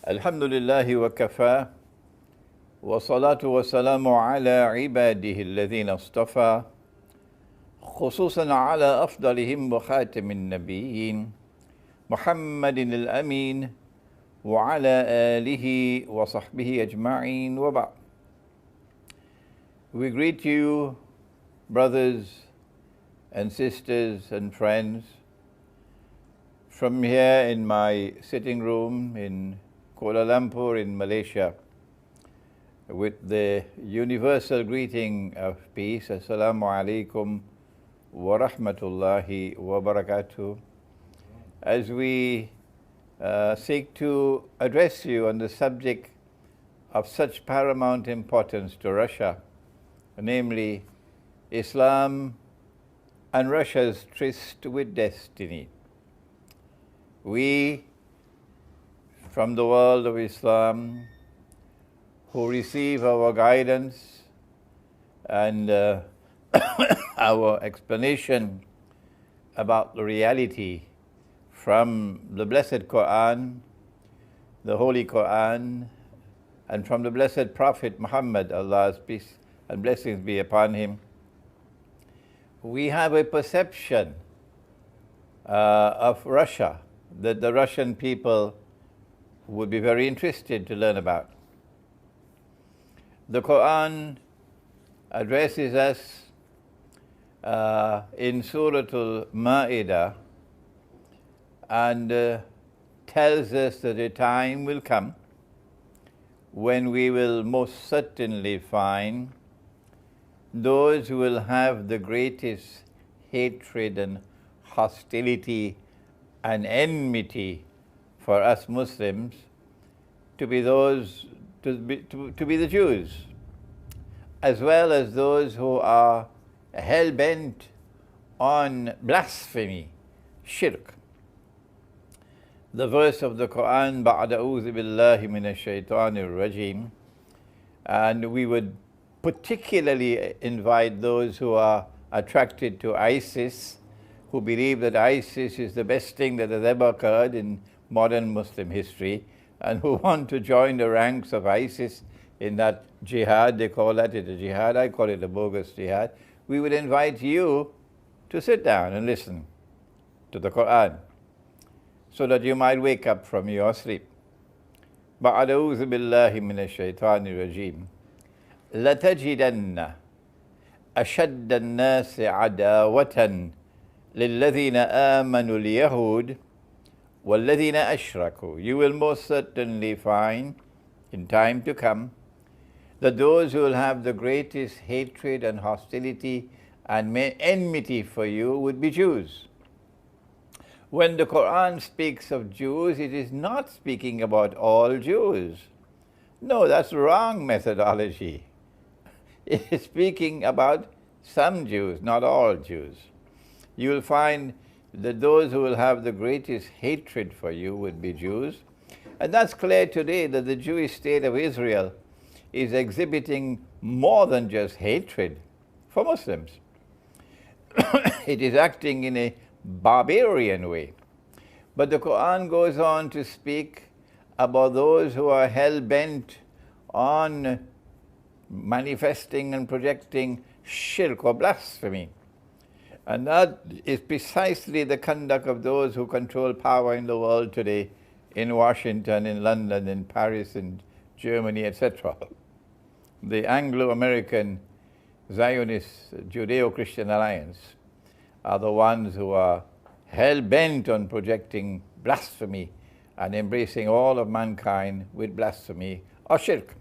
الحمد لله وكفى والصلاة والسلام على عباده الذين اصطفى خصوصا على أفضلهم وخاتم النبيين محمد الأمين وعلى آله وصحبه أجمعين وبعد. We greet you, brothers and sisters and friends, from here in my sitting room in Kuala Lumpur in Malaysia, with the universal greeting of peace. Assalamu alaikum wa rahmatullahi wa barakatuh. As we seek to address you on the subject of such paramount importance to Russia, namely Islam and Russia's tryst with destiny. We, from the world of Islam, who receive our guidance and our explanation about the reality from the Blessed Quran, the Holy Quran, and from the Blessed Prophet Muhammad, Allah's peace and blessings be upon him, we have a perception of Russia that the Russian people would be very interested to learn about. The Quran addresses us in Surah Al-Ma'idah and tells us that a time will come when we will most certainly find those who will have the greatest hatred and hostility and enmity for us Muslims to be those to be the Jews, as well as those who are hell-bent on blasphemy, shirk. The verse of the Quran, بَعْدَ أَعُوذُ بِاللَّهِ مِنَ الشَّيْطَانِ الرَّجِيمِ, and we would particularly invite those who are attracted to ISIS, who believe that ISIS is the best thing that has ever occurred in modern Muslim history, and who want to join the ranks of ISIS in that jihad. They call that a jihad, I call it a bogus jihad. We would invite you to sit down and listen to the Quran so that you might wake up from your sleep. بَعْدَ أَعُوذُ بِاللَّهِ مِنَ الشَّيْطَانِ الرَّجِيمِ لَتَجِدَنَّ أَشَدَّ النَّاسِ عَدَاوَةً لِلَّذِينَ آمَنُوا الْيَهُودِ وَالَّذِينَ أَشْرَكُوا. You will most certainly find in time to come that those who will have the greatest hatred and hostility and enmity for you would be Jews. When the Quran speaks of Jews, it is not speaking about all Jews. No, that's wrong methodology. It is speaking about some Jews, not all Jews. You will find that those who will have the greatest hatred for you would be Jews. And that's clear today that the Jewish state of Israel is exhibiting more than just hatred for Muslims. It is acting in a barbarian way. But the Quran goes on to speak about those who are hell-bent on manifesting and projecting shirk or blasphemy. And that is precisely the conduct of those who control power in the world today, in Washington, in London, in Paris, in Germany, etc. The Anglo-American Zionist Judeo-Christian Alliance are the ones who are hell-bent on projecting blasphemy and embracing all of mankind with blasphemy or shirk.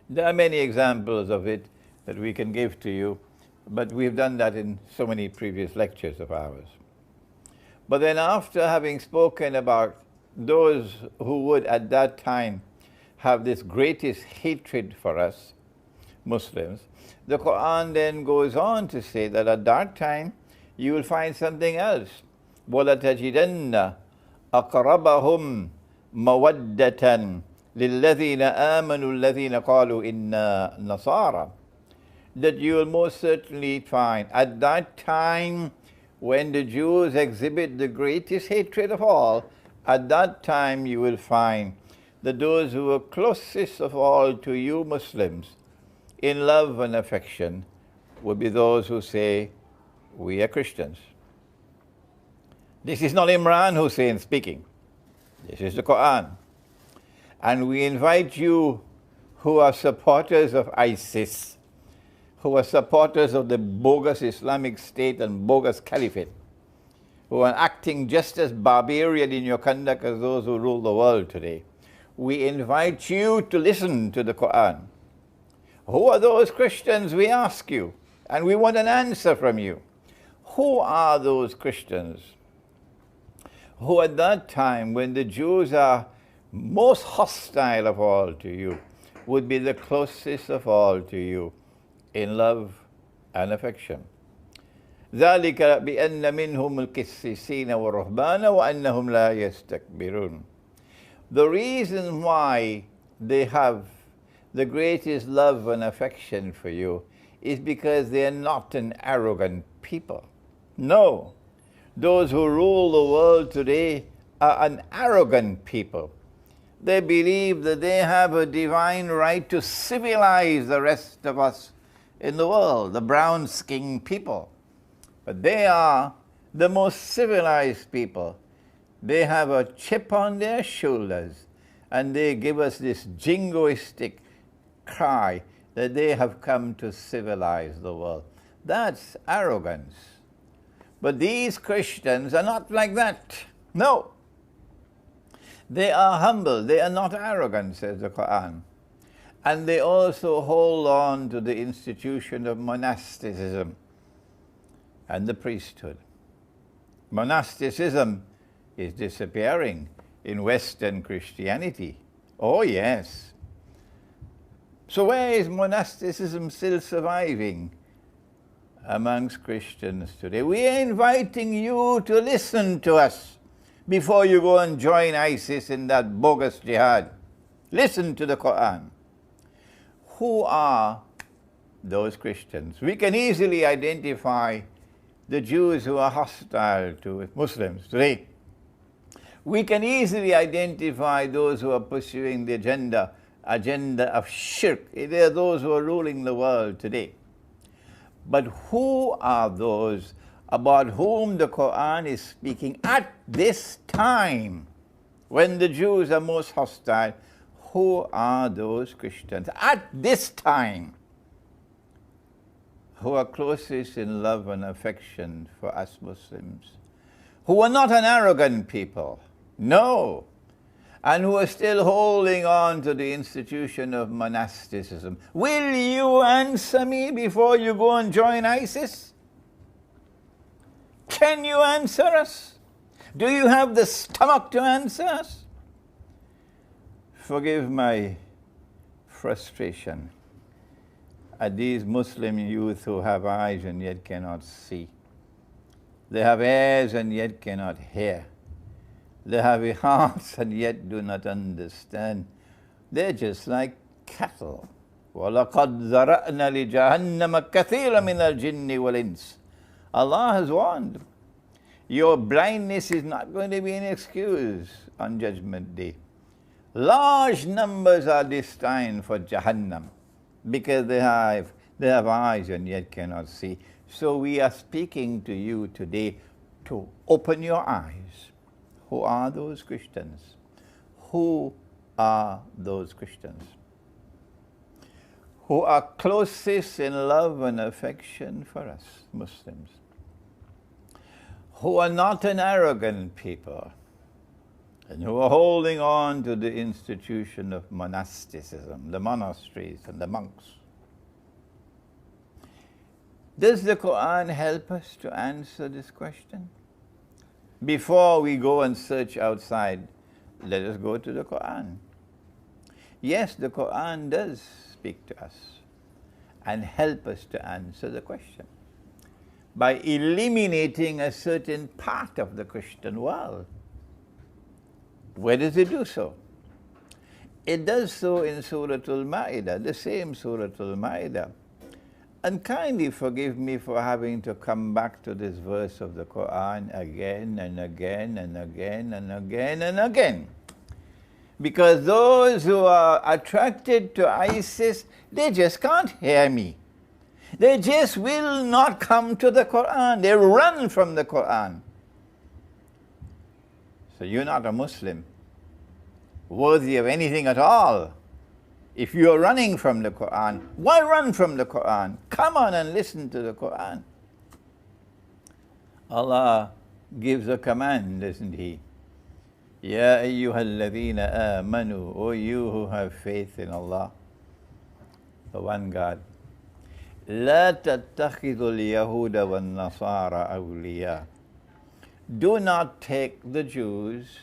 There are many examples of it that we can give to you, but we've done that in so many previous lectures of ours. But then after having spoken about those who would at that time have this greatest hatred for us, Muslims, the Quran then goes on to say that at that time you will find something else. وَلَتَجِدَنَّ أَقْرَبَهُمْ مَوَدَّةً لِلَّذِينَ آمَنُوا الَّذِينَ قَالُوا إِنَّا نَصَارَى. That you will most certainly find at that time when the Jews exhibit the greatest hatred of all, at that time you will find that those who are closest of all to you Muslims in love and affection would be those who say, we are Christians. This is not Imran Hosein speaking. This is the Quran. And we invite you who are supporters of ISIS, who are supporters of the bogus Islamic State and bogus Caliphate, who are acting just as barbarian in your conduct as those who rule the world today. We invite you to listen to the Quran. Who are those Christians, we ask you, and we want an answer from you. Who are those Christians who at that time, when the Jews are most hostile of all to you, would be the closest of all to you in love and affection? ذلك بأن منهم القسيسين والرهبان وأنهم لا يستكبرون. The reason why they have the greatest love and affection for you is because they are not an arrogant people. No, those who rule the world today are an arrogant people. They believe that they have a divine right to civilize the rest of us in the world, the brown-skinned people. But they are the most civilized people. They have a chip on their shoulders, and they give us this jingoistic cry that they have come to civilize the world. That's arrogance. But these Christians are not like that. No. They are humble. They are not arrogant, says the Quran. And they also hold on to the institution of monasticism and the priesthood. Monasticism is disappearing in Western Christianity. Oh, yes. So where is monasticism still surviving amongst Christians today? We are inviting you to listen to us before you go and join ISIS in that bogus jihad. Listen to the Quran. Who are those Christians? We can easily identify the Jews who are hostile to Muslims today. We can easily identify those who are pursuing the agenda of shirk. They are those who are ruling the world today. But who are those about whom the Quran is speaking at this time, when the Jews are most hostile? Who are those Christians at this time who are closest in love and affection for us Muslims, who are not an arrogant people, no, and who are still holding on to the institution of monasticism? Will you answer me before you go and join ISIS? Can you answer us? Do you have the stomach to answer us? Forgive my frustration at these Muslim youth who have eyes and yet cannot see. They have ears and yet cannot hear. They have hearts and yet do not understand. They're just like cattle. وَلَقَدْ ذَرَأْنَا لِجَهَنَّمَ كَثِيرًا مِنَ الْجِنِّ وَالْإِنسِ. Allah has warned. Your blindness is not going to be an excuse on Judgment Day. Large numbers are destined for Jahannam because they have eyes and yet cannot see. So we are speaking to you today to open your eyes. Who are those Christians? Who are those Christians who are closest in love and affection for us Muslims, who are not an arrogant people, and who are holding on to the institution of monasticism, the monasteries and the monks? Does the Quran help us to answer this question? Before we go and search outside, let us go to the Quran. Yes, the Quran does speak to us and help us to answer the question by eliminating a certain part of the Christian world. Where does it do so? It does so in Surah Al-Ma'idah, the same Surah Al-Ma'idah. And kindly forgive me for having to come back to this verse of the Quran again and again and again and again and again. Because those who are attracted to ISIS, they just can't hear me. They just will not come to the Quran. They run from the Quran. So you're not a Muslim worthy of anything at all. If you're running from the Quran, why run from the Quran? Come on and listen to the Quran. Allah gives a command, doesn't He? Ya ayyuhalladhina amanu, O you who have faith in Allah, the one God. La tattakhidul yahuda wan nasara awliya. Do not take the Jews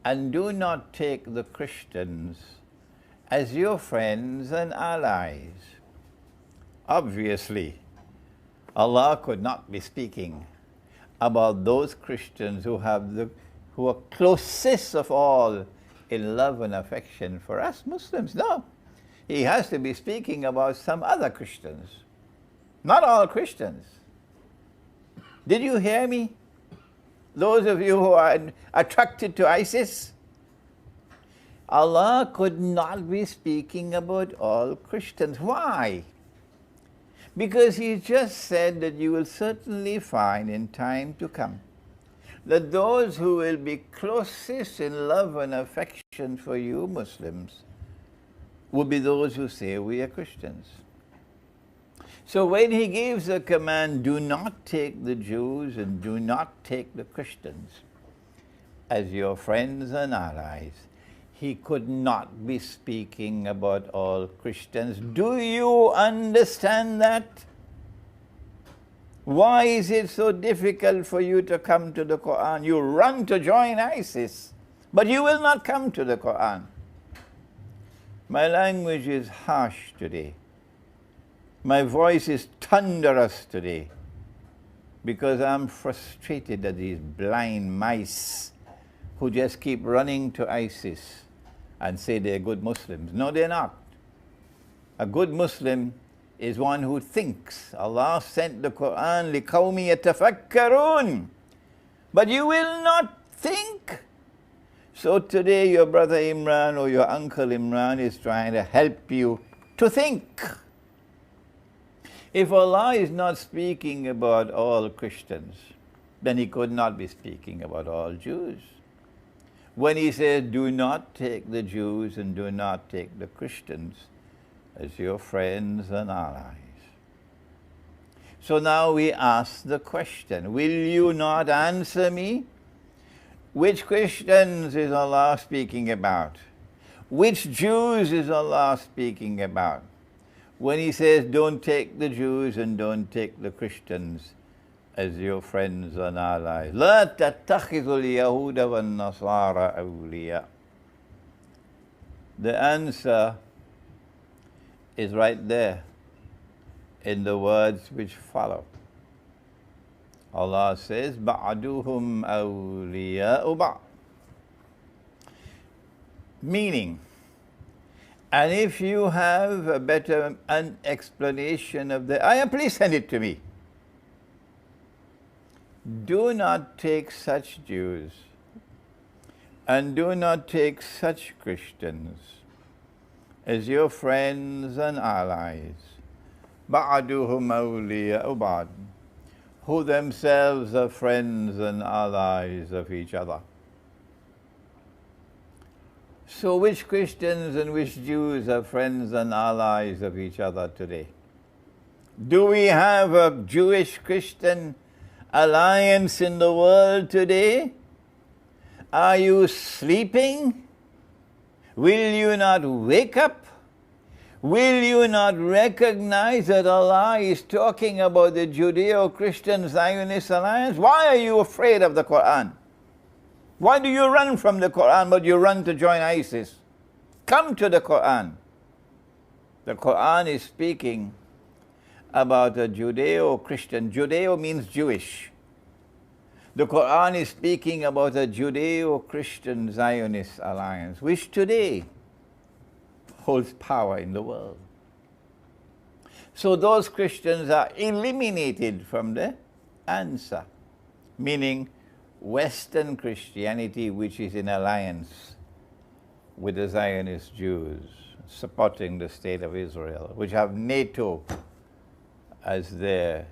and do not take the Christians as your friends and allies. Obviously, Allah could not be speaking about those Christians who are closest of all in love and affection for us Muslims. No, He has to be speaking about some other Christians, not all Christians. Did you hear me? Those of you who are attracted to ISIS, Allah could not be speaking about all Christians. Why? Because He just said that you will certainly find in time to come that those who will be closest in love and affection for you Muslims will be those who say we are Christians. So when He gives the command, do not take the Jews and do not take the Christians as your friends and allies, He could not be speaking about all Christians. Do you understand that? Why is it so difficult for you to come to the Quran? You run to join ISIS, but you will not come to the Quran. My language is harsh today. My voice is thunderous today because I'm frustrated at these blind mice who just keep running to ISIS and say they're good Muslims. No, they're not. A good Muslim is one who thinks. Allah sent the Quran لِقَوْمِ يَتَفَكَّرُونَ. But you will not think. So today your brother Imran or your uncle Imran is trying to help you to think. If Allah is not speaking about all Christians, then He could not be speaking about all Jews. When He says, do not take the Jews and do not take the Christians as your friends and allies. So now we ask the question, will you not answer me? Which Christians is Allah speaking about? Which Jews is Allah speaking about? When He says, don't take the Jews and don't take the Christians as your friends and allies. لا تتخذوا اليهود والنصارى أولياء. The answer is right there in the words which follow. Allah says, بَعْدُهُمْ أَوْلِيَاءُ بَعْضٍ. Meaning, and if you have a better explanation of the ayah, please send it to me. Do not take such Jews and do not take such Christians as your friends and allies. بَعْدُهُمْ أَوْلِيَاءُ بَعْضٍ. Who themselves are friends and allies of each other. So which Christians and which Jews are friends and allies of each other today? Do we have a Jewish-Christian alliance in the world today? Are you sleeping? Will you not wake up? Will you not recognize that Allah is talking about the Judeo-Christian Zionist alliance? Why are you afraid of the Quran? Why do you run from the Quran but you run to join ISIS? Come to the Quran. The Quran is speaking about a Judeo-Christian. Judeo means Jewish. The Quran is speaking about a Judeo-Christian Zionist alliance, which today holds power in the world. So those Christians are eliminated from the answer, meaning Western Christianity, which is in alliance with the Zionist Jews supporting the state of Israel, which have NATO as their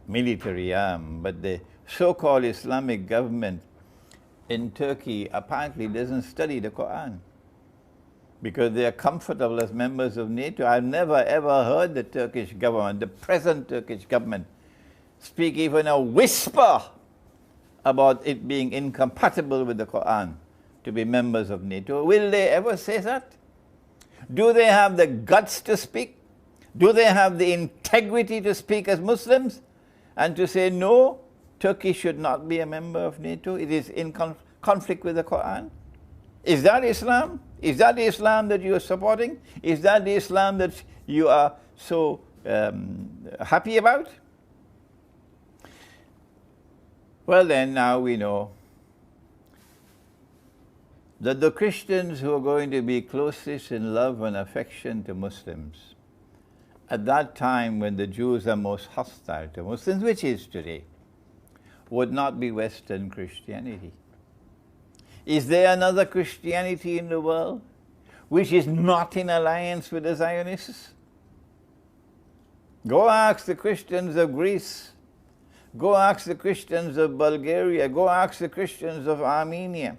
military arm, but the so-called Islamic government in Turkey apparently doesn't study the Quran because they are comfortable as members of NATO. I've never ever heard the Turkish government, the present Turkish government, speak even a whisper about it being incompatible with the Quran to be members of NATO. Will they ever say that? Do they have the guts to speak? Do they have the integrity to speak as Muslims and to say, no, Turkey should not be a member of NATO? It is in conflict with the Quran. Is that Islam? Is that the Islam that you are supporting? Is that the Islam that you are so happy about? Well then, now we know that the Christians who are going to be closest in love and affection to Muslims, at that time when the Jews are most hostile to Muslims, which is today, would not be Western Christianity. Is there another Christianity in the world which is not in alliance with the Zionists? Go ask the Christians of Greece. Go ask the Christians of Bulgaria. Go ask the Christians of Armenia.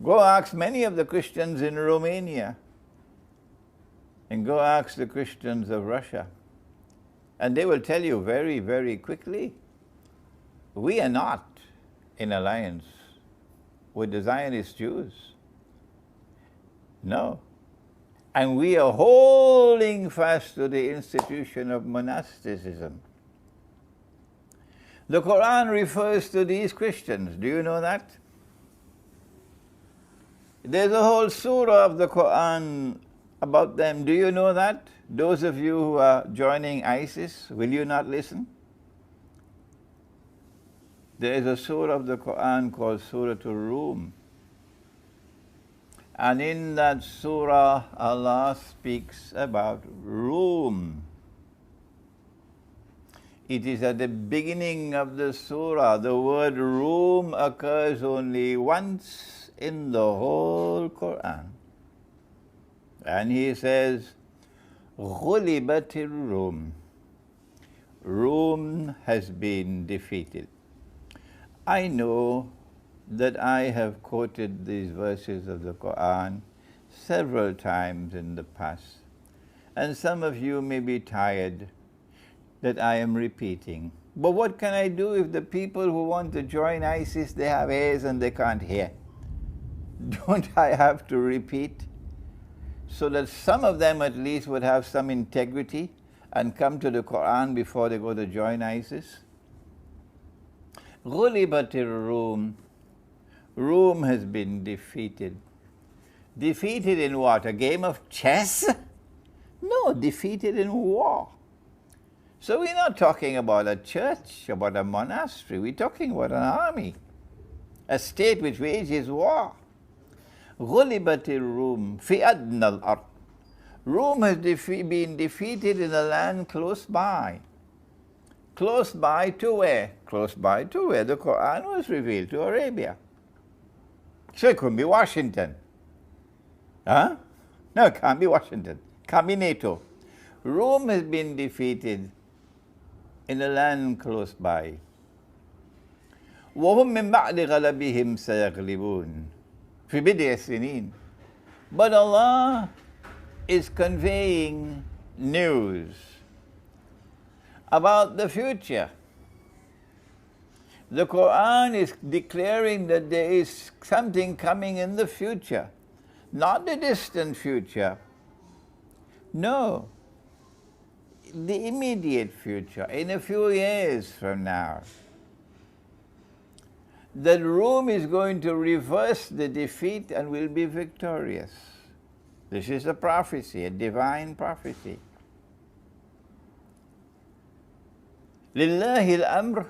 Go ask many of the Christians in Romania. And go ask the Christians of Russia. And they will tell you very, very quickly, we are not in alliance with the Zionist Jews. No. And we are holding fast to the institution of monasticism. The Quran refers to these Christians. Do you know that? There's a whole surah of the Quran about them. Do you know that? Those of you who are joining ISIS, will you not listen? There is a surah of the Quran called Surah Rum. And in that surah, Allah speaks about Rum. It is at the beginning of the surah. The word Rum occurs only once in the whole Quran. And he says, غُلِبَتِ الرُّوم. Rome has been defeated. I know that I have quoted these verses of the Quran several times in the past. And some of you may be tired that I am repeating. But what can I do if the people who want to join ISIS, they have ears and they can't hear? Don't I have to repeat? So that some of them at least would have some integrity and come to the Quran before they go to join ISIS. غُلِبَتِ الرُّوم. Rome has been defeated. Defeated in what? A game of chess? No, defeated in war. So we're not talking about a church, about a monastery. We're talking about an army, a state which wages war. غُلِبَتِ الرُّوم فِي أَدْنَى الْأَرْضِ. Rome has been defeated in a land close by. Close by to where? Close by to where the Quran was revealed, to Arabia. So it couldn't be Washington. Huh? No, it can't be Washington. Can't be NATO. Rome has been defeated in a land close by. وَهُمْ مِنْ بَعْدِ غَلَبِهِمْ سَيَغْلِبُونَ فِي بِضْعِ سِنِينَ. But Allah is conveying news about the future. The Quran is declaring that there is something coming in the future, not the distant future. No, the immediate future, in a few years from now. That Rome is going to reverse the defeat and will be victorious. This is a prophecy, a divine prophecy. لِلَّهِ الْأَمْرُ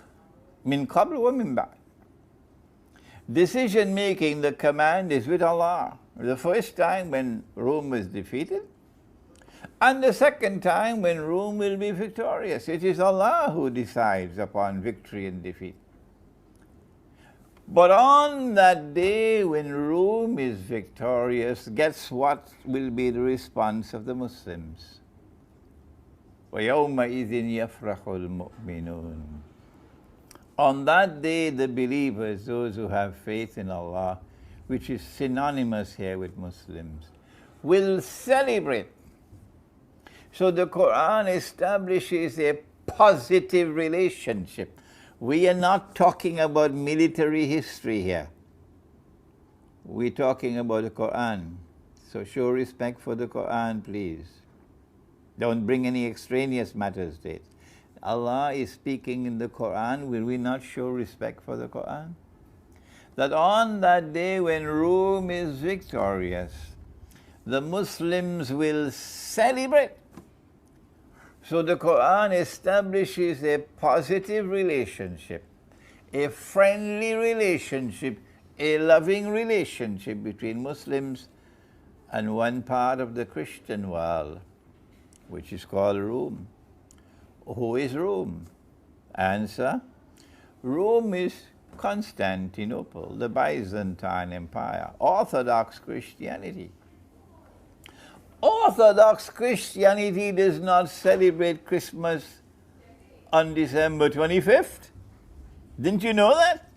مِنْ قَبْلُ وَمِنْ بَعْدُ. Decision making, the command is with Allah. The first time when Rome was defeated, and the second time when Rome will be victorious. It is Allah who decides upon victory and defeat. But on that day when Rome is victorious, guess what will be the response of the Muslims? وَيَوْمَئِذٍ يَفْرَحُ الْمُؤْمِنُونَ. On that day, the believers, those who have faith in Allah, which is synonymous here with Muslims, will celebrate. So the Quran establishes a positive relationship. We are not talking about military history here. We're talking about the Quran. So show respect for the Quran, please. Don't bring any extraneous matters to it. Allah is speaking in the Quran. Will we not show respect for the Quran? That on that day when Rome is victorious, the Muslims will celebrate. So the Quran establishes a positive relationship, a friendly relationship, a loving relationship between Muslims and one part of the Christian world, which is called Rome. Who is Rome? Answer: Rome is Constantinople, the Byzantine Empire, Orthodox Christianity. Orthodox Christianity does not celebrate Christmas on December 25th. Didn't you know that?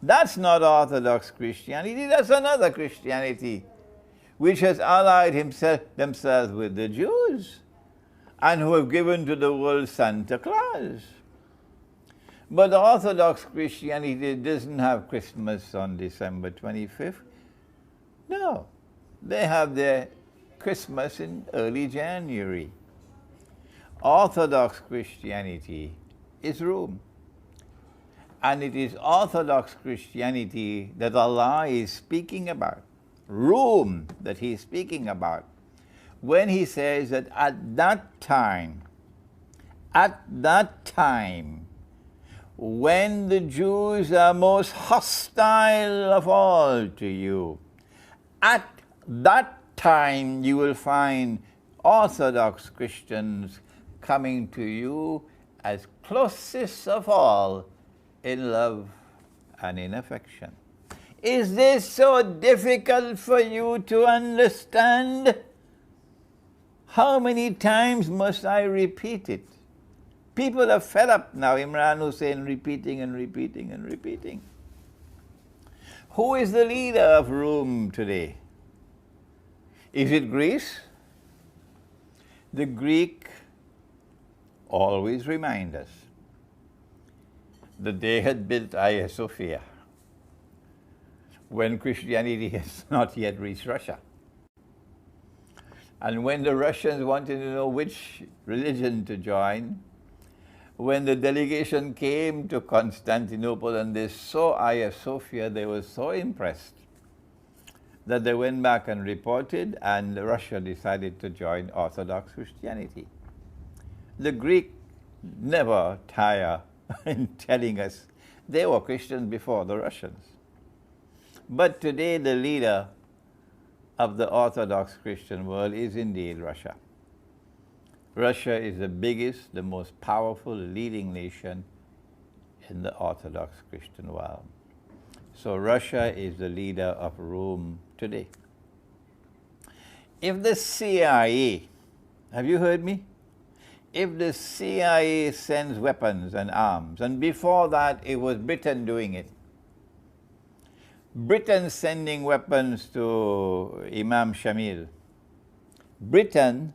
That's not Orthodox Christianity, that's another Christianity, which has allied themselves with the Jews and who have given to the world Santa Claus. But Orthodox Christianity doesn't have Christmas on December 25th. No, they have their Christmas in early January. Orthodox Christianity is Rome. And it is Orthodox Christianity that Allah is speaking about. Rome that He is speaking about. When He says that at that time, when the Jews are most hostile of all to you, at that time you will find Orthodox Christians coming to you as closest of all in love and in affection. Is this so difficult for you to understand? How many times must I repeat it? People are fed up now, Imran Hosein repeating and repeating and repeating. Who is the leader of Rome today? Is it Greece? The Greek always remind us that they had built Hagia Sophia when Christianity has not yet reached Russia. And when the Russians wanted to know which religion to join, when the delegation came to Constantinople and they saw Hagia Sophia, they were so impressed that they went back and reported, and Russia decided to join Orthodox Christianity. The Greek never tire in telling us they were Christians before the Russians. But today the leader of the Orthodox Christian world is indeed Russia. Russia is the biggest, the most powerful, leading nation in the Orthodox Christian world. So Russia is the leader of Rome today. If the CIA, have you heard me? If the CIA sends weapons and arms, and before that it was Britain doing it, Britain sending weapons to Imam Shamil, Britain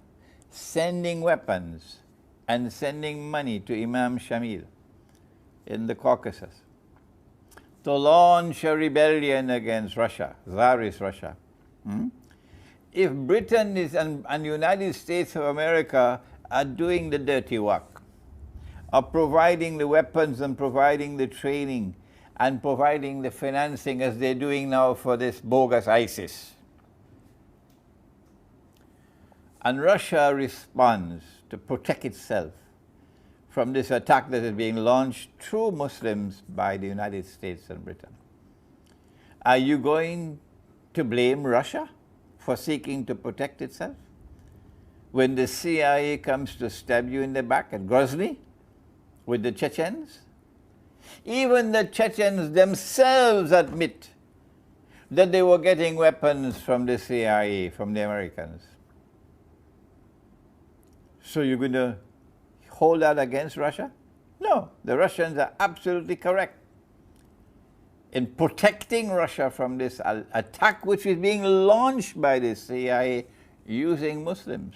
sending weapons and sending money to Imam Shamil in the Caucasus to launch a rebellion against Russia, Tsarist Russia. If Britain is and United States of America are doing the dirty work of providing the weapons and providing the training and providing the financing as they're doing now for this bogus ISIS, and Russia responds to protect itself from this attack that is being launched through Muslims by the United States and Britain, are you going to blame Russia for seeking to protect itself when the CIA comes to stab you in the back at Grozny with the Chechens? Even the Chechens themselves admit that they were getting weapons from the CIA, from the Americans. So you're going to hold that against Russia? No, the Russians are absolutely correct in protecting Russia from this attack which is being launched by the CIA using Muslims.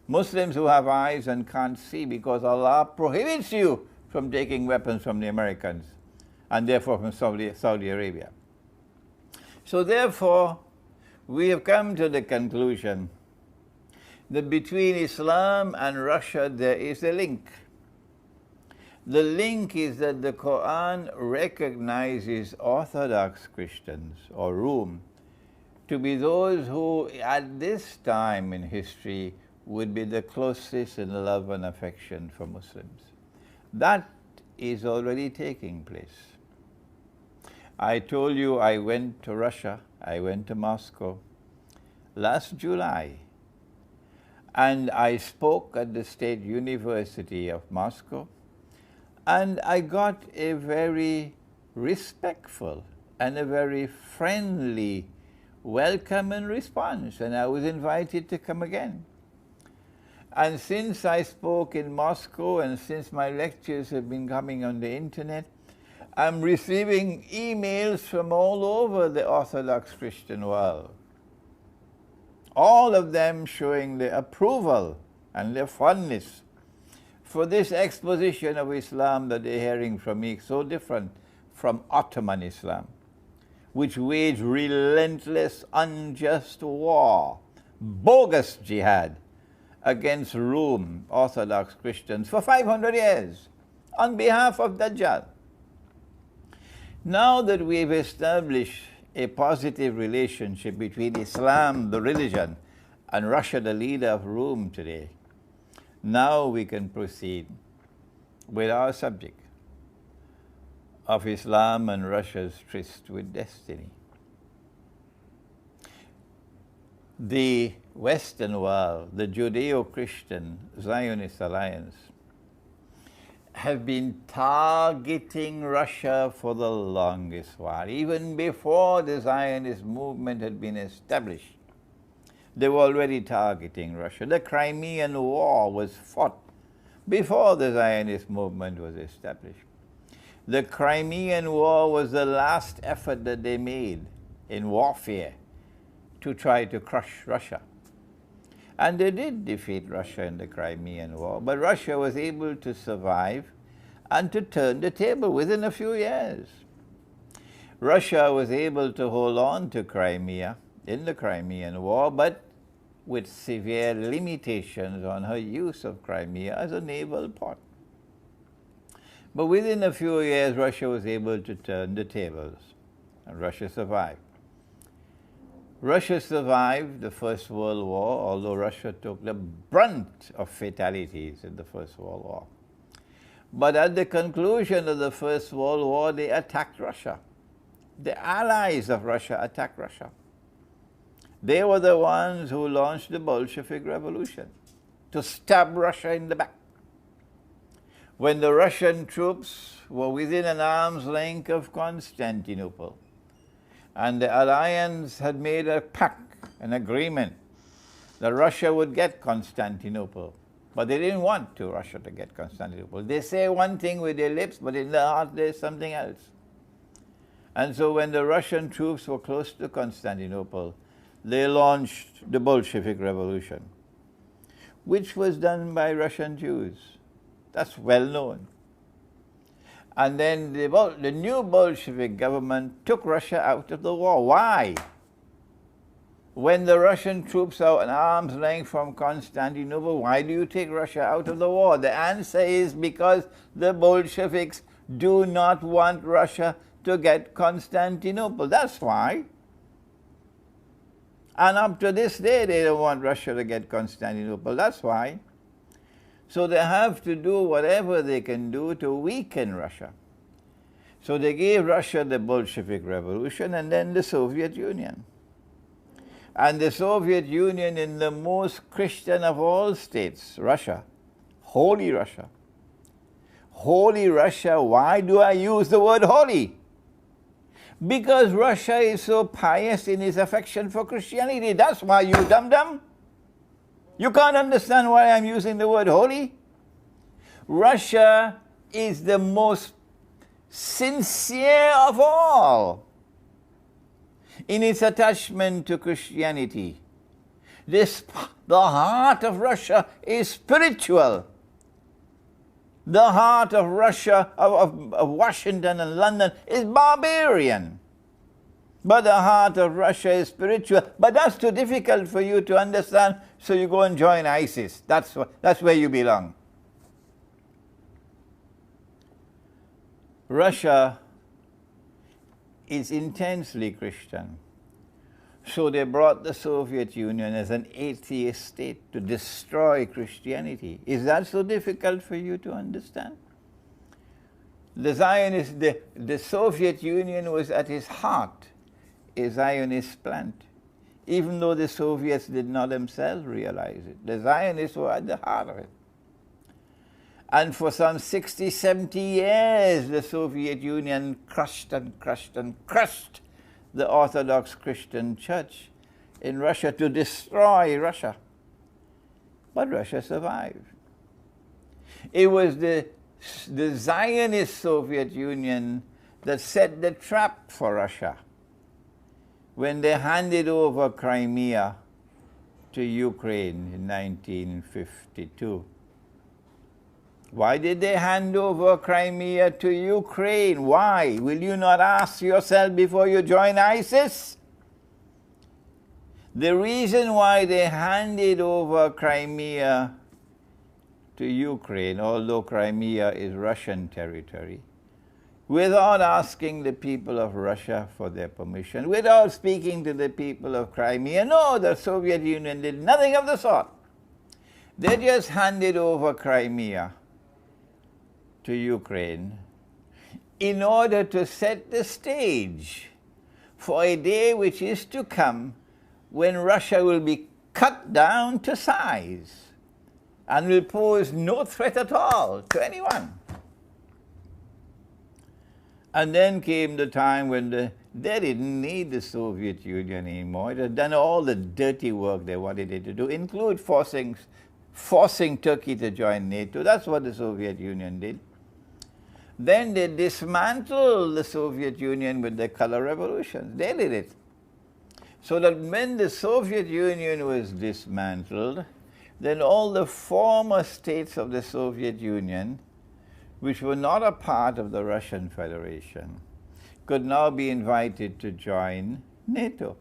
Muslims who have eyes and can't see, because Allah prohibits you from taking weapons from the Americans and therefore from Saudi Arabia. So therefore, we have come to the conclusion that between Islam and Russia there is a link. The link is that the Quran recognizes Orthodox Christians, or Rum, to be those who at this time in history would be the closest in love and affection for Muslims. That is already taking place. I told you I went to Russia, I went to Moscow last July, and I spoke at the State University of Moscow, and I got a very respectful and a very friendly welcome and response, and I was invited to come again. And since I spoke in Moscow and since my lectures have been coming on the internet, I'm receiving emails from all over the Orthodox Christian world. All of them showing their approval and their fondness for this exposition of Islam that they're hearing from me, so different from Ottoman Islam, which waged relentless, unjust war, bogus jihad against Rome, Orthodox Christians, for 500 years on behalf of Dajjal. Now that we've established a positive relationship between Islam, the religion, and Russia, the leader of Rome today, now we can proceed with our subject of Islam and Russia's tryst with destiny. The Western world, the Judeo-Christian Zionist alliance, have been targeting Russia for the longest while. Even before the Zionist movement had been established, they were already targeting Russia. The Crimean War was fought before the Zionist movement was established. The Crimean War was the last effort that they made in warfare to try to crush Russia. And they did defeat Russia in the Crimean War, but Russia was able to survive and to turn the table within a few years. Russia was able to hold on to Crimea in the Crimean War, but with severe limitations on her use of Crimea as a naval port. But within a few years, Russia was able to turn the tables, and Russia survived. Russia survived the First World War, although Russia took the brunt of fatalities in the First World War. But at the conclusion of the First World War, they attacked Russia. The allies of Russia attacked Russia. They were the ones who launched the Bolshevik Revolution to stab Russia in the back. When the Russian troops were within an arm's length of Constantinople, and the alliance had made a pact, an agreement, that Russia would get Constantinople. But they didn't want Russia to get Constantinople. They say one thing with their lips, but in their heart there's something else. And so when the Russian troops were close to Constantinople, they launched the Bolshevik Revolution, which was done by Russian Jews. That's well known. And then the new Bolshevik government took Russia out of the war. Why? When the Russian troops are an arm's length from Constantinople, why do you take Russia out of the war? The answer is because the Bolsheviks do not want Russia to get Constantinople. That's why. And up to this day, they don't want Russia to get Constantinople. That's why. So they have to do whatever they can do to weaken Russia. So they gave Russia the Bolshevik Revolution and then the Soviet Union. And the Soviet Union, in the most Christian of all states, Russia, holy Russia, holy Russia. Why do I use the word holy? Because Russia is so pious in its affection for Christianity. That's why, you dum-dum. You can't understand why I'm using the word holy. Russia is the most sincere of all in its attachment to Christianity. The heart of Russia is spiritual. The heart of Russia, of Washington and London, is barbarian. But the heart of Russia is spiritual. But that's too difficult for you to understand, so you go and join ISIS. That's where you belong. Russia is intensely Christian. So they brought the Soviet Union as an atheist state to destroy Christianity. Is that so difficult for you to understand? The Soviet Union was at its heart a Zionist plant, even though the Soviets did not themselves realize it. The Zionists were at the heart of it. And for some 60, 70 years, the Soviet Union crushed and crushed and crushed the Orthodox Christian Church in Russia to destroy Russia. But Russia survived. It was the Zionist Soviet Union that set the trap for Russia when they handed over Crimea to Ukraine in 1952. Why did they hand over Crimea to Ukraine? Why? Will you not ask yourself before you join ISIS? The reason why they handed over Crimea to Ukraine, although Crimea is Russian territory, without asking the people of Russia for their permission, without speaking to the people of Crimea, no, the Soviet Union did nothing of the sort. They just handed over Crimea to Ukraine in order to set the stage for a day which is to come when Russia will be cut down to size and will pose no threat at all to anyone. And then came the time when they didn't need the Soviet Union anymore. It had done all the dirty work they wanted it to do, include forcing Turkey to join NATO. That's what the Soviet Union did. Then they dismantled the Soviet Union with the color revolution. They did it. So that when the Soviet Union was dismantled, then all the former states of the Soviet Union, which were not a part of the Russian Federation, could now be invited to join NATO.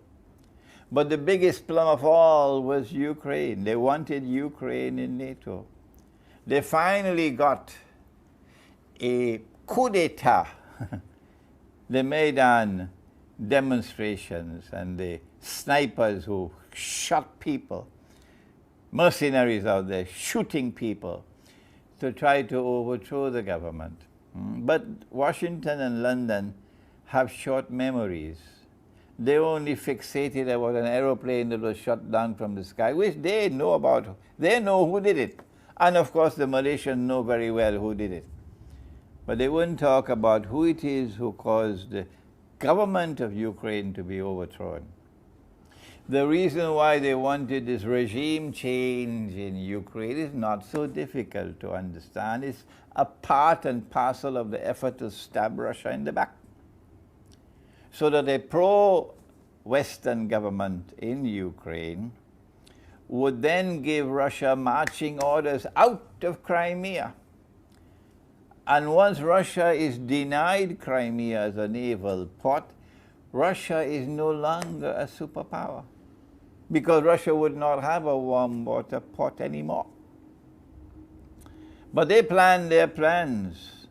But the biggest plum of all was Ukraine. They wanted Ukraine in NATO. They finally got a coup d'etat, the Maidan demonstrations and the snipers who shot people, mercenaries out there shooting people to try to overthrow the government. But Washington and London have short memories. They only fixated about an aeroplane that was shot down from the sky, which they know about. They know who did it. And of course the Malaysians know very well who did it. But they wouldn't talk about who it is who caused the government of Ukraine to be overthrown. The reason why they wanted this regime change in Ukraine is not so difficult to understand. It's a part and parcel of the effort to stab Russia in the back, so that a pro-Western government in Ukraine would then give Russia marching orders out of Crimea. And once Russia is denied Crimea as a naval port, Russia is no longer a superpower, because Russia would not have a warm water port anymore. But they planned their plans,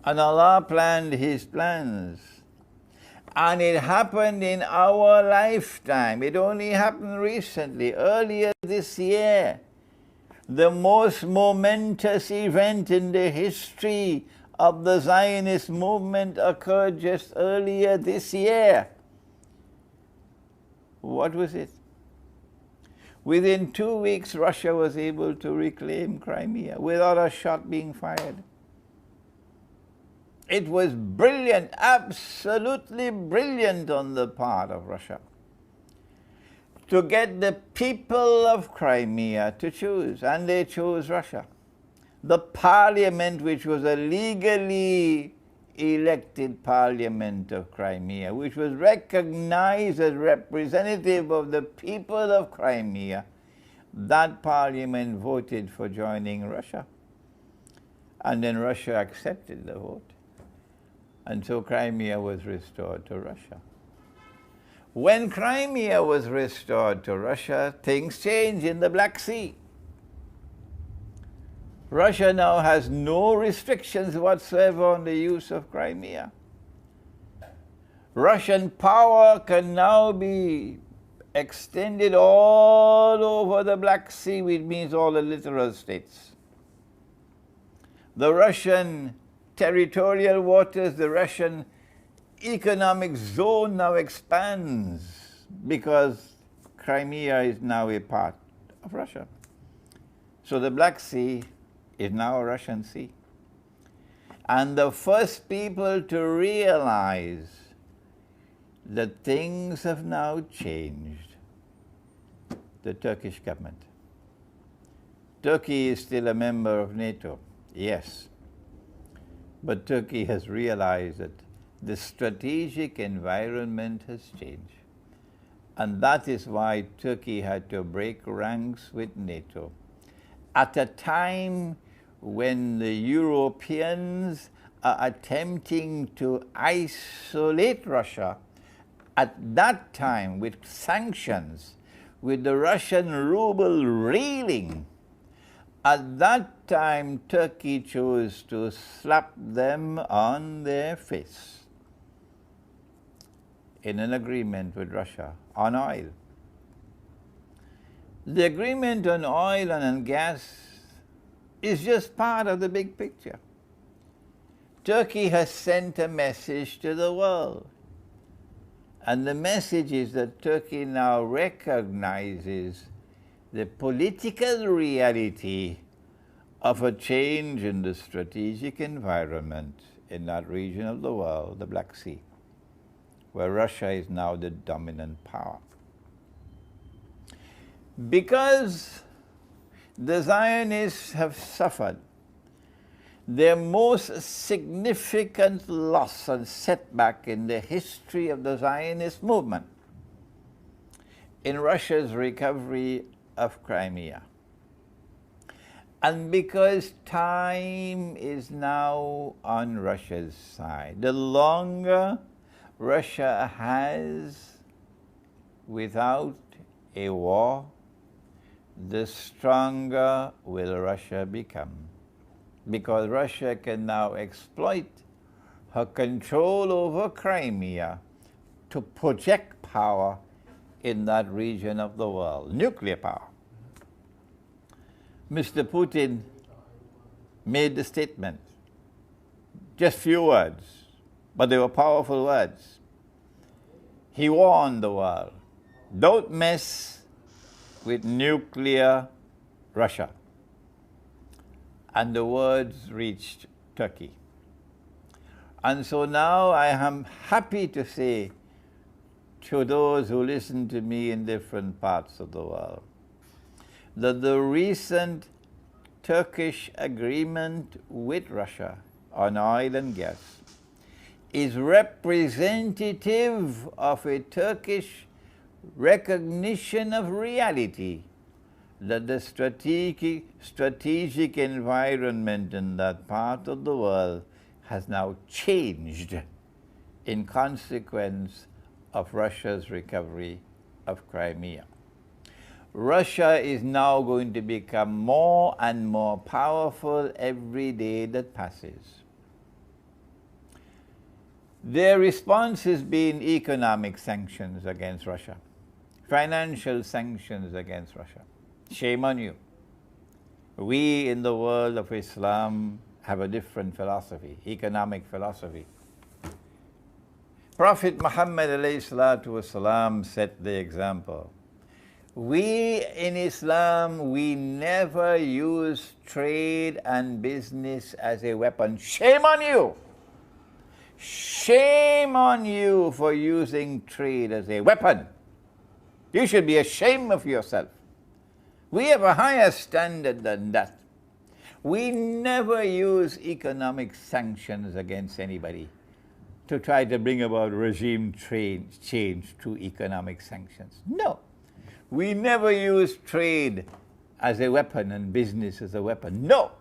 and Allah planned His plans. And it happened in our lifetime. It only happened recently, earlier this year. The most momentous event in the history of the Zionist movement occurred just earlier this year. What was it? Within 2 weeks, Russia was able to reclaim Crimea without a shot being fired. It was brilliant, absolutely brilliant on the part of Russia to get the people of Crimea to choose, and they chose Russia. The parliament, which was a legally elected parliament of Crimea, which was recognized as representative of the people of Crimea, that parliament voted for joining Russia. And then Russia accepted the vote. And so Crimea was restored to Russia. When Crimea was restored to Russia, things changed in the Black Sea. Russia now has no restrictions whatsoever on the use of Crimea. Russian power can now be extended all over the Black Sea, which means all the littoral states. The Russian territorial waters, the Russian economic zone now expands because Crimea is now a part of Russia. So the Black Sea is now a Russian sea. And the first people to realize that things have now changed, the Turkish government. Turkey is still a member of NATO, yes. But Turkey has realized that the strategic environment has changed. And that is why Turkey had to break ranks with NATO. At a time when the Europeans are attempting to isolate Russia, at that time with sanctions, with the Russian ruble reeling, at that time Turkey chose to slap them on their face in an agreement with Russia on oil. The agreement on oil and on gas is just part of the big picture. Turkey has sent a message to the world. And the message is that Turkey now recognizes the political reality of a change in the strategic environment in that region of the world, the Black Sea, where Russia is now the dominant power. Because the Zionists have suffered their most significant loss and setback in the history of the Zionist movement in Russia's recovery of Crimea. And because time is now on Russia's side, the longer Russia has without a war, the stronger will Russia become. Because Russia can now exploit her control over Crimea to project power in that region of the world, nuclear power. Mr. Putin made the statement, just few words, but they were powerful words. He warned the world, don't mess with nuclear Russia. And the words reached Turkey. And so now I am happy to say to those who listen to me in different parts of the world that the recent Turkish agreement with Russia on oil and gas is representative of a Turkish recognition of reality that the strategic environment in that part of the world has now changed in consequence of Russia's recovery of Crimea. Russia is now going to become more and more powerful every day that passes. Their response has been economic sanctions against Russia, financial sanctions against Russia. Shame on you. We in the world of Islam have a different philosophy, economic philosophy. Prophet Muhammad ﷺ set the example. We in Islam, we never use trade and business as a weapon. Shame on you! Shame on you for using trade as a weapon. You should be ashamed of yourself. We have a higher standard than that. We never use economic sanctions against anybody to try to bring about regime change through economic sanctions. No. We never use trade as a weapon and business as a weapon. No.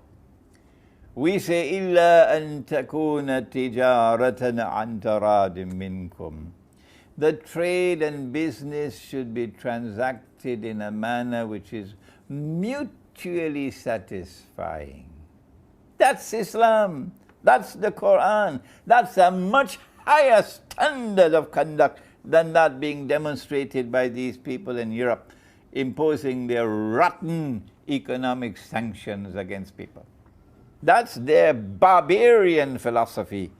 We say, إِلَّا أَن تَكُونَ تِجَارَةً عَنْ تَرَادٍ مِّنْكُمْ. The trade and business should be transacted in a manner which is mutually satisfying. That's Islam. That's the Quran. That's a much higher standard of conduct than that being demonstrated by these people in Europe, imposing their rotten economic sanctions against people. That's their barbarian philosophy.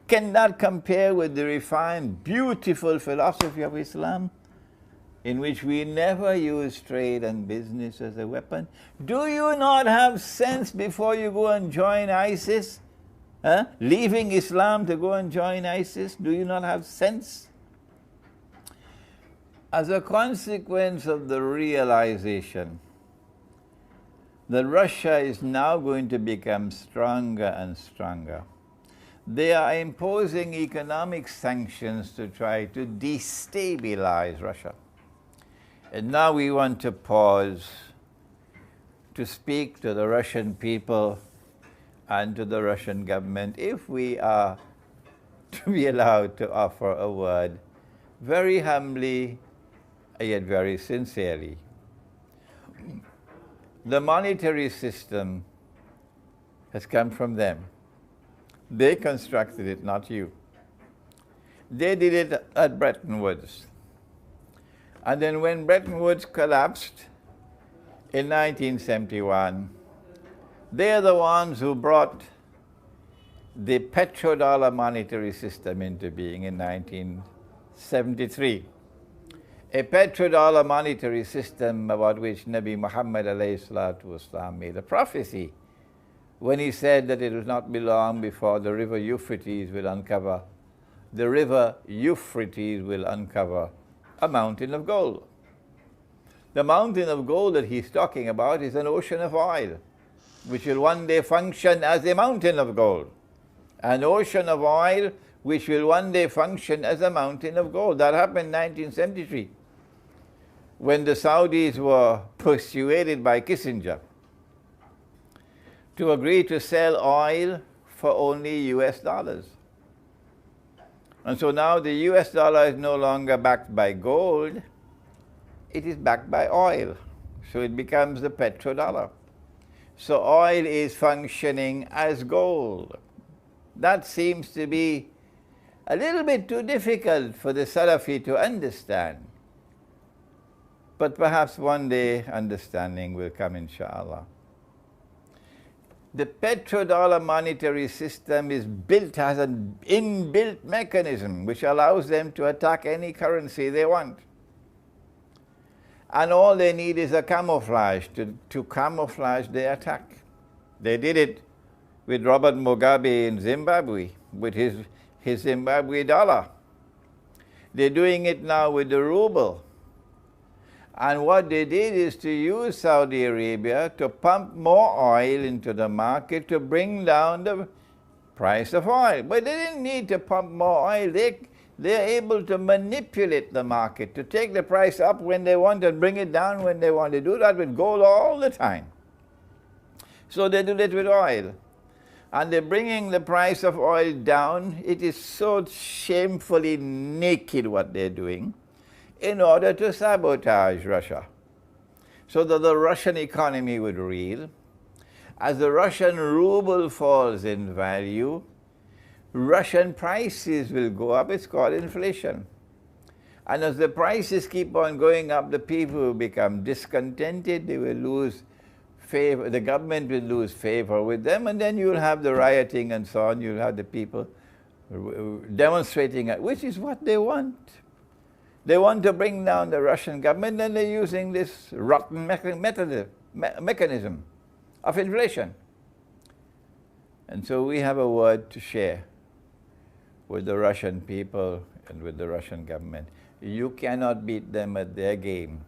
Can that compare with the refined, beautiful philosophy of Islam, in which we never use trade and business as a weapon? Do you not have sense before you go and join ISIS? Leaving Islam to go and join ISIS? Do you not have sense? As a consequence of the realization that Russia is now going to become stronger and stronger, they are imposing economic sanctions to try to destabilize Russia. And now we want to pause to speak to the Russian people and to the Russian government, if we are to be allowed to offer a word, very humbly yet very sincerely. The monetary system has come from them. They constructed it, not you. They did it at Bretton Woods. And then when Bretton Woods collapsed in 1971, they're the ones who brought the petrodollar monetary system into being in 1973. A petrodollar monetary system about which Nabi Muhammad ﷺ made a prophecy when he said that it would not be long before the river Euphrates will uncover a mountain of gold. The mountain of gold that he's talking about is an ocean of oil, which will one day function as a mountain of gold. An ocean of oil which will one day function as a mountain of gold. That happened in 1973, when the Saudis were persuaded by Kissinger to agree to sell oil for only US dollars. And so now the US dollar is no longer backed by gold, it is backed by oil. So it becomes the petrodollar. So oil is functioning as gold. That seems to be a little bit too difficult for the Salafi to understand. But perhaps one day understanding will come, inshallah. The petrodollar monetary system is built, has an inbuilt mechanism which allows them to attack any currency they want. And all they need is a camouflage to camouflage their attack. They did it with Robert Mugabe in Zimbabwe, with his Zimbabwe dollar. They're doing it now with the ruble. And what they did is to use Saudi Arabia to pump more oil into the market to bring down the price of oil. But they didn't need to pump more oil. They're able to manipulate the market, to take the price up when they want and bring it down when they want. They do that with gold all the time. So they do that with oil. And they're bringing the price of oil down. It is so shamefully naked what they're doing, in order to sabotage Russia, so that the Russian economy would reel. As the Russian ruble falls in value, Russian prices will go up. It's called inflation. And as the prices keep on going up, the people will become discontented. They will lose favor. The government will lose favor with them, and then you'll have the rioting and so on. You'll have the people demonstrating, which is what they want. They want to bring down the Russian government, and they're using this rotten mechanism of inflation. And so we have a word to share with the Russian people and with the Russian government. You cannot beat them at their game.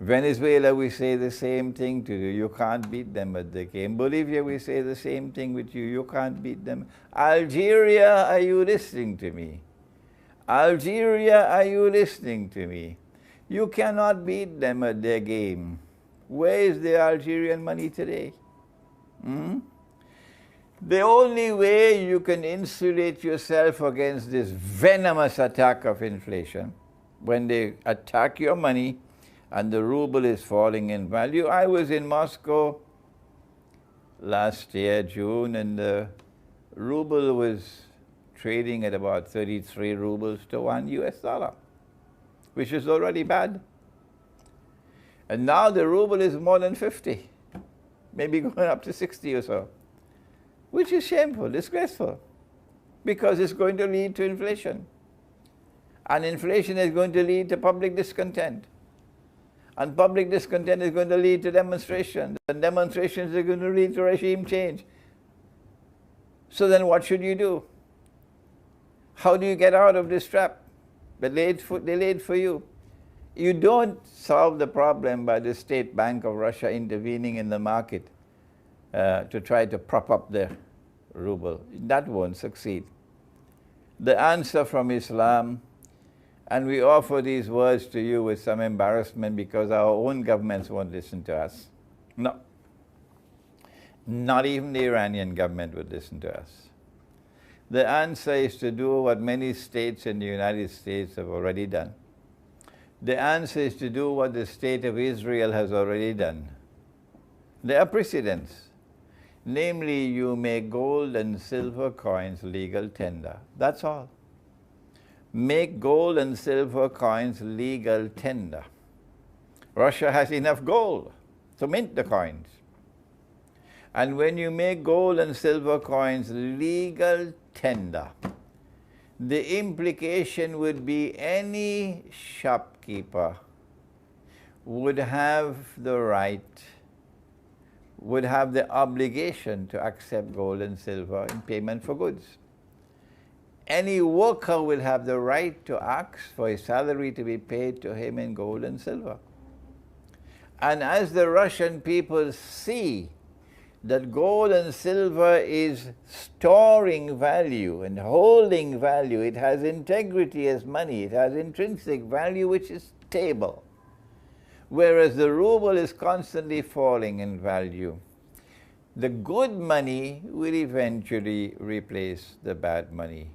Venezuela, we say the same thing to you. You can't beat them at the game. Bolivia, we say the same thing with you. You can't beat them. Algeria, are you listening to me? Algeria, are you listening to me? You cannot beat them at their game. Where is the Algerian money today? The only way you can insulate yourself against this venomous attack of inflation, when they attack your money and the ruble is falling in value. I was in Moscow last year, June, and the ruble was trading at about 33 rubles to one US dollar, which is already bad. And now the ruble is more than 50, maybe going up to 60 or so, which is shameful, disgraceful, because it's going to lead to inflation. And inflation is going to lead to public discontent. And public discontent is going to lead to demonstrations. And demonstrations are going to lead to regime change. So then what should you do? How do you get out of this trap? They laid for you. You don't solve the problem by the State Bank of Russia intervening in the market to try to prop up the ruble. That won't succeed. The answer from Islam, and we offer these words to you with some embarrassment because our own governments won't listen to us. No. Not even the Iranian government would listen to us. The answer is to do what many states in the United States have already done. The answer is to do what the state of Israel has already done. There are precedents. Namely, you make gold and silver coins legal tender. That's all. Make gold and silver coins legal tender. Russia has enough gold to mint the coins. And when you make gold and silver coins legal tender, the implication would be any shopkeeper would have the right, would have the obligation to accept gold and silver in payment for goods. Any worker will have the right to ask for his salary to be paid to him in gold and silver. And as the Russian people see that gold and silver is storing value and holding value, it has integrity as money, it has intrinsic value which is stable, whereas the ruble is constantly falling in value, the good money will eventually replace the bad money.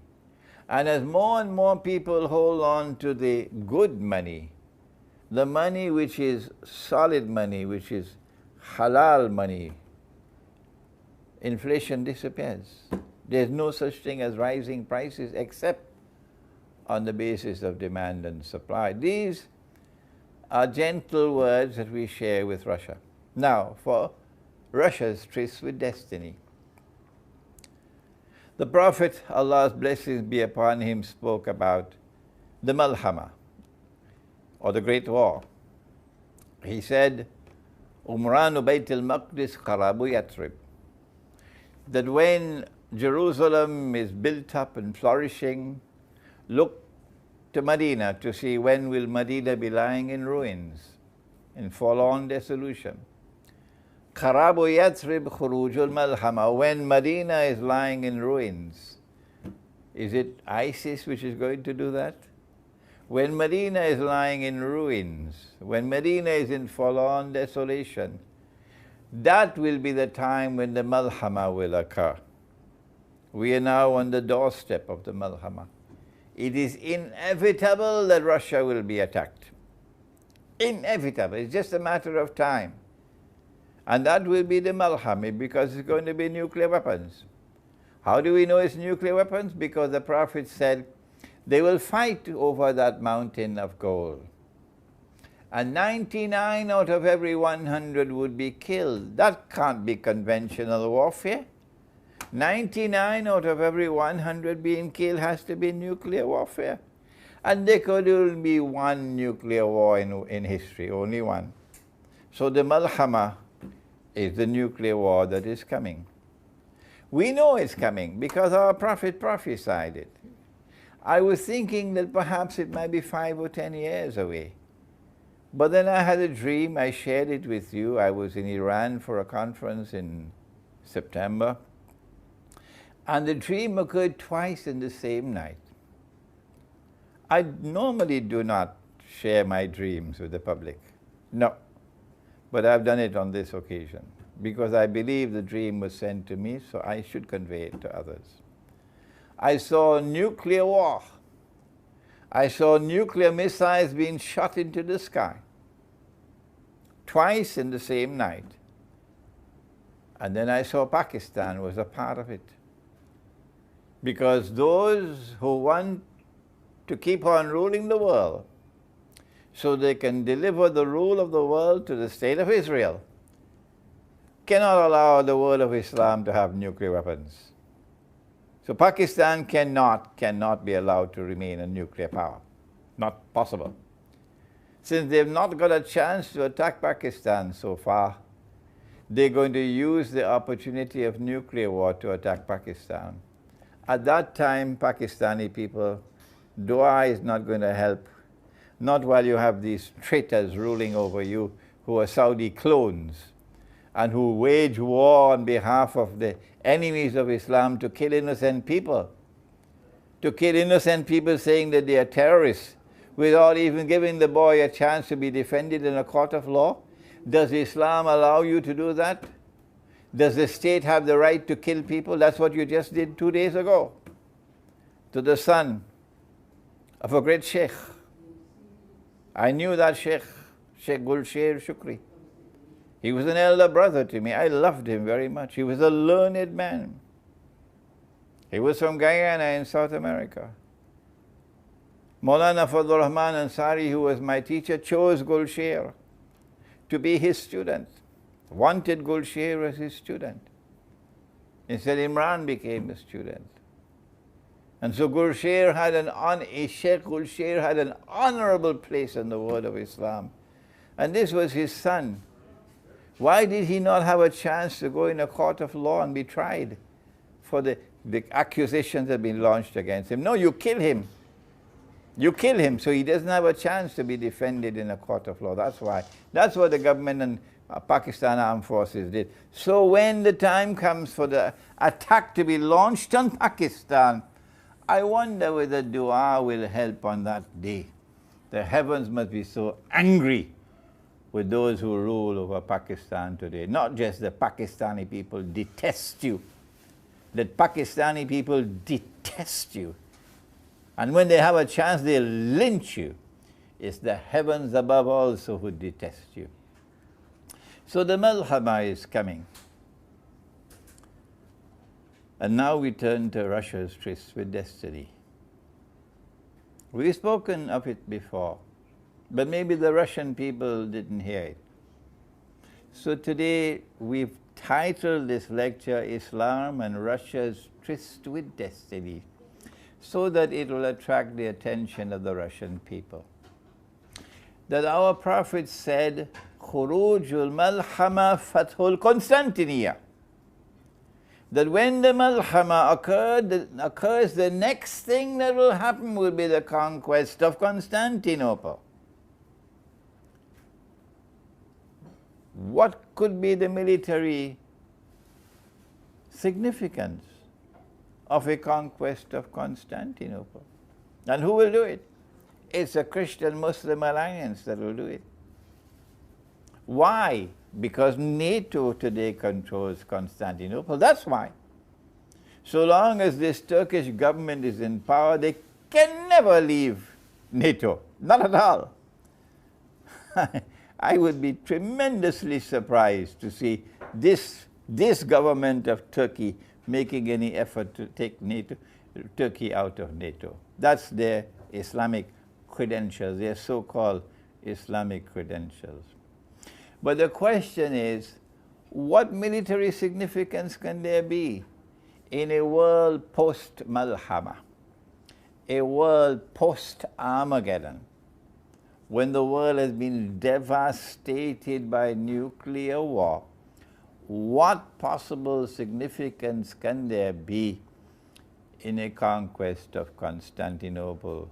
And as more and more people hold on to the good money, the money which is solid money, which is halal money, inflation disappears. There's no such thing as rising prices except on the basis of demand and supply. These are gentle words that we share with Russia. Now, for Russia's tryst with destiny. The Prophet, Allah's blessings be upon him, spoke about the Malhama, or the Great War. He said, Umranu Bayt al-Maqdis Qarabu Yatrib, that when Jerusalem is built up and flourishing, look to Medina to see when will Medina be lying in ruins, in forlorn dissolution. Qarabu Yatrib Khurujul Malhama, when Medina is lying in ruins. Is it ISIS which is going to do that? When Medina is lying in ruins, when Medina is in forlorn desolation, that will be the time when the Malhama will occur. We are now on the doorstep of the Malhama. It is inevitable that Russia will be attacked. Inevitable. It's just a matter of time. And that will be the Malhama, because it's going to be nuclear weapons. How do we know it's nuclear weapons? Because the Prophet said they will fight over that mountain of gold. And 99 out of every 100 would be killed. That can't be conventional warfare. 99 out of every 100 being killed has to be nuclear warfare. And there could only be one nuclear war in history, only one. So the Malhama is the nuclear war that is coming. We know it's coming because our Prophet prophesied it. I was thinking that perhaps it might be 5 or 10 years away. But then I had a dream, I shared it with you. I was in Iran for a conference in September. And the dream occurred twice in the same night. I normally do not share my dreams with the public. No. But I've done it on this occasion because I believe the dream was sent to me, so I should convey it to others. I saw nuclear war. I saw nuclear missiles being shot into the sky. Twice in the same night. And then I saw Pakistan was a part of it. Because those who want to keep on ruling the world so they can deliver the rule of the world to the state of Israel cannot allow the world of Islam to have nuclear weapons. So Pakistan cannot be allowed to remain a nuclear power. Not possible. Since they've not got a chance to attack Pakistan so far, they're going to use the opportunity of nuclear war to attack Pakistan. At that time, Pakistani people, dua is not going to help. Not while you have these traitors ruling over you who are Saudi clones and who wage war on behalf of the enemies of Islam to kill innocent people. To kill innocent people saying that they are terrorists without even giving the boy a chance to be defended in a court of law. Does Islam allow you to do that? Does the state have the right to kill people? That's what you just did 2 days ago to the son of a great sheikh. I knew that sheikh, Sheikh Gulsher Shukri. He was an elder brother to me. I loved him very much. He was a learned man. He was from Guyana in South America. Maulana Fadlur Rahman Ansari, who was my teacher, chose Gulsher to be his student. Wanted Gulsher as his student. Instead, Imran became a student. And so Sheikh Gulsher had an honorable place in the world of Islam. And this was his son. Why did he not have a chance to go in a court of law and be tried for the accusations that have been launched against him? No, you kill him. You kill him so he doesn't have a chance to be defended in a court of law. That's why. That's what the government and Pakistan Armed Forces did. So when the time comes for the attack to be launched on Pakistan, I wonder whether dua will help on that day. The heavens must be so angry with those who rule over Pakistan today. Not just the Pakistani people detest you. The Pakistani people detest you. And when they have a chance, they'll lynch you. It's the heavens above also who detest you. So the Malhama is coming. And now we turn to Russia's tryst with destiny. We've spoken of it before, but maybe the Russian people didn't hear it. So today we've titled this lecture Islam and Russia's Tryst with Destiny, so that it will attract the attention of the Russian people. That our Prophet said, Khurujul Malhama Fathul Constantinia. That when the Malhama occurs, the next thing that will happen will be the conquest of Constantinople. What could be the military significance of a conquest of Constantinople? And who will do it? It's a Christian-Muslim alliance that will do it. Why? Because NATO today controls Constantinople. That's why. So long as this Turkish government is in power, they can never leave NATO. Not at all. I would be tremendously surprised to see this government of Turkey making any effort to take Turkey out of NATO. That's their Islamic credentials, their so-called Islamic credentials. But the question is, what military significance can there be in a world post-Malhama, a world post-Armageddon, when the world has been devastated by nuclear war? what possible significance can there be in a conquest of Constantinople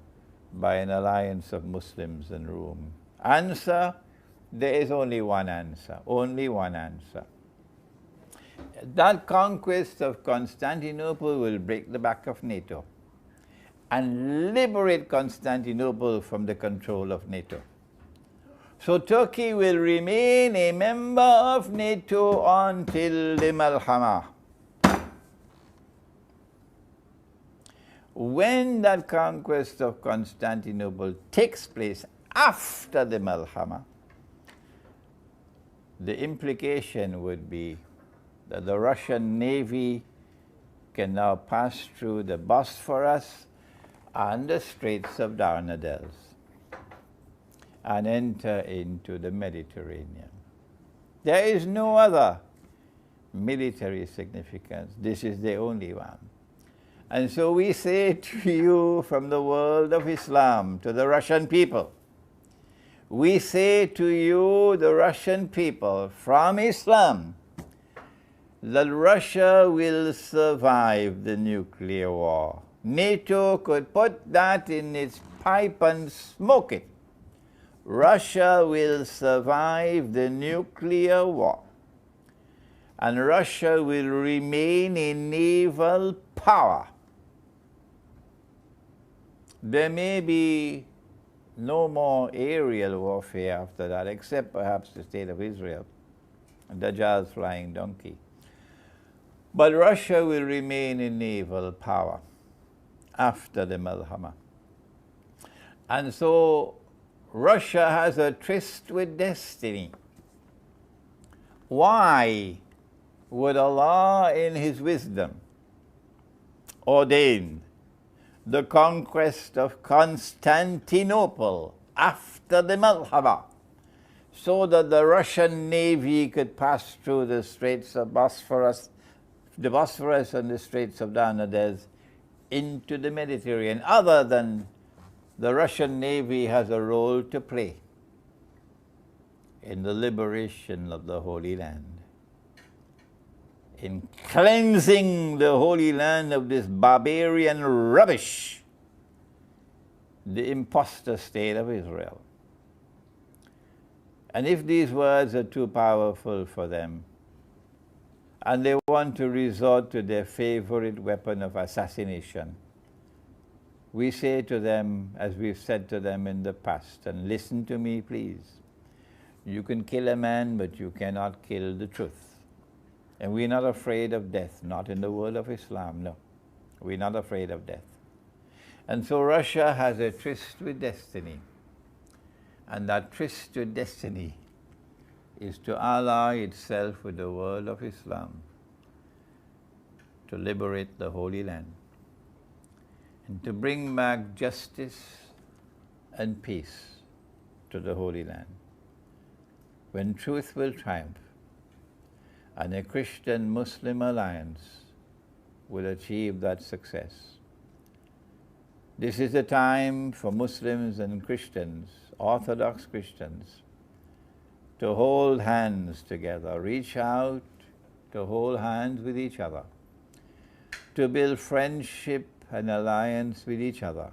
by an alliance of Muslims and Rome? Answer, there is only one answer, only one answer. That conquest of Constantinople will break the back of NATO and liberate Constantinople from the control of NATO. So Turkey will remain a member of NATO until the Malhama. When that conquest of Constantinople takes place after the Malhama, the implication would be that the Russian Navy can now pass through the Bosphorus and the Straits of Dardanelles and enter into the Mediterranean. There is no other military significance. This is the only one. And so we say to you from the world of Islam, to the Russian people, we say to you, the Russian people, from Islam, that Russia will survive the nuclear war. NATO could put that in its pipe and smoke it. Russia will survive the nuclear war. And Russia will remain a naval power. There may be no more aerial warfare after that, except perhaps the state of Israel, Dajjal's flying donkey. But Russia will remain a naval power after the Malhama. And so Russia has a tryst with destiny. Why would Allah in His wisdom ordain the conquest of Constantinople after the Malhama, so that the Russian Navy could pass through the Straits of Bosphorus, the Bosphorus and the Straits of Dardanelles into the Mediterranean, other than the Russian Navy has a role to play in the liberation of the Holy Land, in cleansing the Holy Land of this barbarian rubbish, the impostor state of Israel. And if these words are too powerful for them, and they want to resort to their favorite weapon of assassination, we say to them, as we've said to them in the past, and listen to me please, you can kill a man, but you cannot kill the truth. And we're not afraid of death, not in the world of Islam, no. We're not afraid of death. And so Russia has a tryst with destiny. And that tryst with destiny is to ally itself with the world of Islam, to liberate the Holy Land, and to bring back justice and peace to the Holy Land, when truth will triumph and a Christian-Muslim alliance will achieve that success. This is a time for Muslims and Christians, Orthodox Christians, to hold hands together, reach out to hold hands with each other, to build friendship and alliance with each other.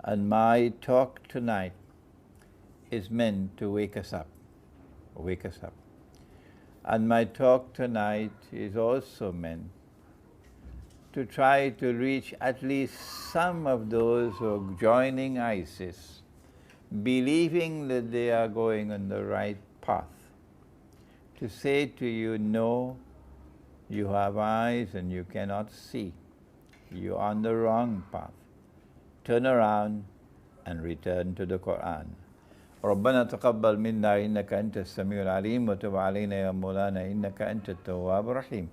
And my talk tonight is meant to wake us up, wake us up. And my talk tonight is also meant to try to reach at least some of those who are joining ISIS, believing that they are going on the right path, to say to you, no, you have eyes and you cannot see. You're on the wrong path. Turn around and return to the Quran. ربنا تقبل منا إنك أنت السميع العليم وتب علينا يا مولانا إنك أنت التواب الرحيم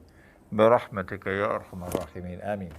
برحمتك يا أرحم الراحمين آمين.